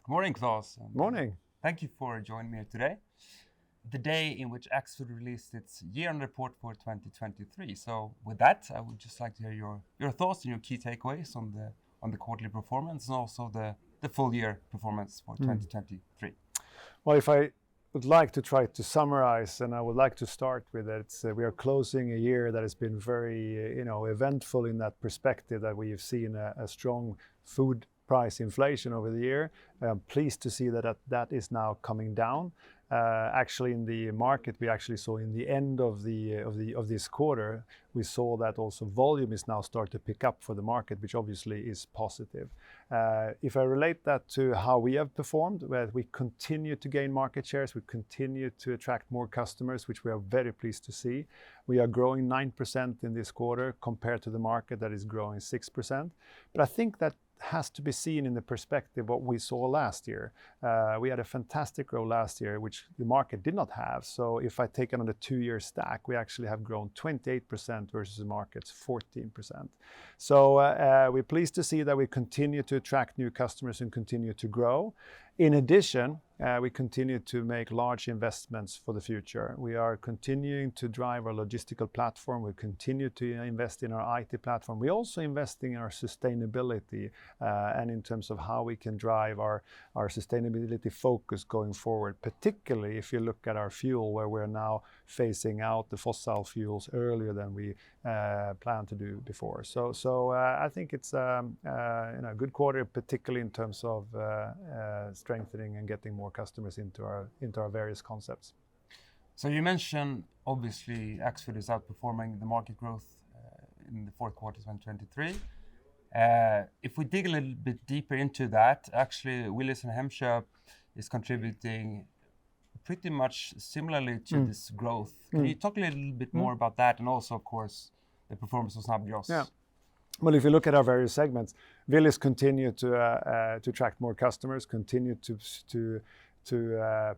Good morning, Klas. Morning. Thank you for joining me here today, the day in which Axfood released its year-end report for 2023. So with that, I would just like to hear your thoughts and your key takeaways on the quarterly performance and also the full year performance for 2023. Well, if I would like to try to summarize, and I would like to start with it, we are closing a year that has been very, eventful in that perspective, that we have seen a strong food price inflation over the year. I'm pleased to see that is now coming down. Actually, in the market, we actually saw in the end of this quarter, we saw that also volume is now start to pick up for the market, which obviously is positive. If I relate that to how we have performed, where we continue to gain market shares, we continue to attract more customers, which we are very pleased to see. We are growing 9% in this quarter compared to the market that is growing 6%. But I think that has to be seen in the perspective what we saw last year. We had a fantastic growth last year, which the market did not have. So if I take it on a 2-year stack, we actually have grown 28% versus the market's 14%. So we're pleased to see that we continue to attract new customers and continue to grow. In addition, we continue to make large investments for the future. We are continuing to drive our logistical platform. We continue to invest in our IT platform. We're also investing in our sustainability and in terms of how we can drive our sustainability focus going forward, particularly if you look at our fuel, where we're now phasing out the fossil fuels earlier than we planned to do before. So I think it's a good quarter, particularly in terms of strengthening and getting more customers into our various concepts. So you mentioned, obviously, Axfood is outperforming the market growth in the fourth quarter 2023. If we dig a little bit deeper into that, actually, Willys and Hemköp is contributing pretty much similarly to this growth. Can you talk a little bit more about that, and also, of course, the performance of Snabbgross? Yeah. Well, if you look at our various segments, Willys continue to attract more customers, continue to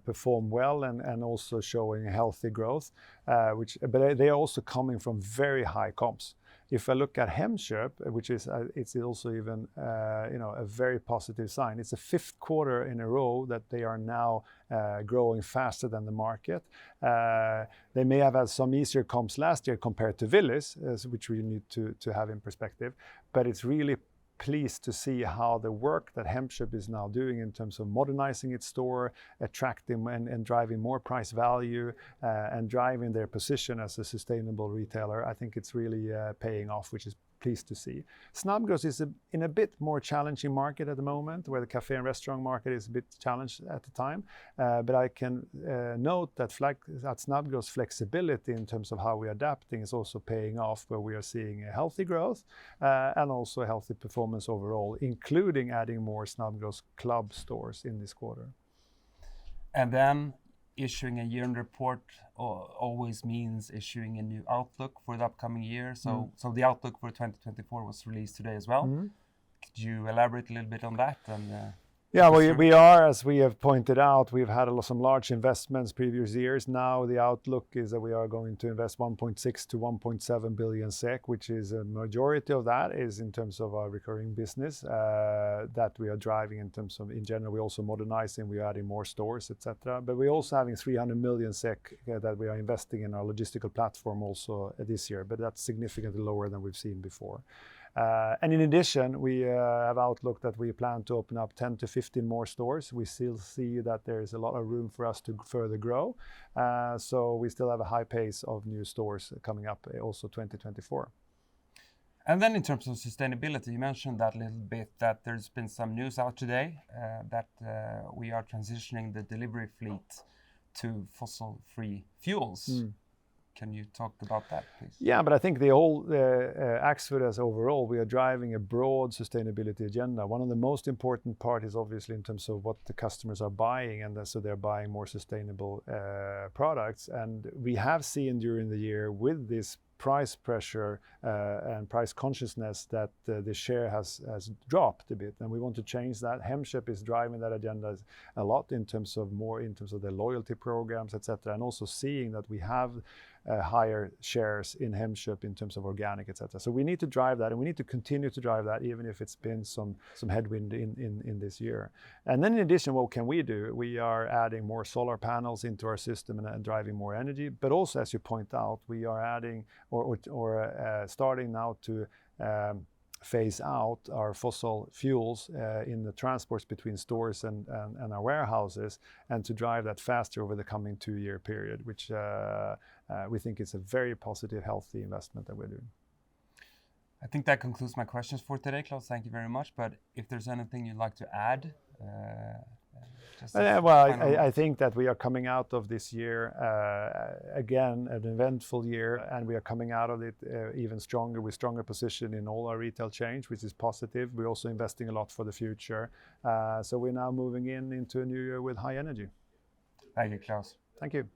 perform well, and also showing healthy growth, but they are also coming from very high comps. If I look at Hemköp, which is it's also even a very positive sign. It's the 5th quarter in a row that they are now growing faster than the market. They may have had some easier comps last year compared to Willys, which we need to have in perspective, but it's really pleased to see how the work that Hemköp is now doing in terms of modernizing its store, attracting and driving more price value, and driving their position as a sustainable retailer. I think it's really paying off, which is pleased to see. Snabbgross is in a bit more challenging market at the moment, where the cafe and restaurant market is a bit challenged at the time. But I can note that Snabbgross flexibility in terms of how we're adapting is also paying off, where we are seeing a healthy growth and also a healthy performance overall, including adding more Snabbgross Club stores in this quarter. And then issuing a year-end report always means issuing a new outlook for the upcoming year. So the outlook for 2024 was released today as well. Could you elaborate a little bit on that? Yeah, we are, as we have pointed out, we've had some large investments previous years. Now the outlook is that we are going to invest 1.6 to 1.7 billion SEK, which is a majority of that is in terms of our recurring business that we are driving in terms of, in general, we're also modernizing, we're adding more stores, etc. But we're also having 300 million SEK that we are investing in our logistical platform also this year, but that's significantly lower than we've seen before. And in addition, we have outlook that we plan to open up 10 to 15 more stores. We still see that there is a lot of room for us to further grow. So we still have a high pace of new stores coming up also 2024. And then in terms of sustainability, you mentioned that a little bit, that there's been some news out today that we are transitioning the delivery fleet to fossil-free fuels. Can you talk about that, please? Yeah, but I think the whole Axfood as overall, we are driving a broad sustainability agenda. One of the most important part is obviously in terms of what the customers are buying, and so they're buying more sustainable products. And we have seen during the year with this price pressure and price consciousness that the share has dropped a bit, and we want to change that. Hemköp is driving that agenda a lot in terms of their loyalty programs, etc., and also seeing that we have higher shares in Hemköp in terms of organic, etc. So we need to drive that, and we need to continue to drive that, even if it's been some headwind in this year. And then in addition, what can we do? We are adding more solar panels into our system and driving more energy. But also, as you point out, we are adding or starting now to phase out our fossil fuels in the transports between stores and our warehouses, and to drive that faster over the coming 2-year period, which we think is a very positive, healthy investment that we're doing. I think that concludes my questions for today, Klas. Thank you very much. But if there's anything you'd like to add, I think that we are coming out of this year, again, an eventful year, and we are coming out of it even stronger, with stronger position in all our retail chains, which is positive. We're also investing a lot for the future. So we're now moving into a new year with high energy. Thank you, Klas. Thank you.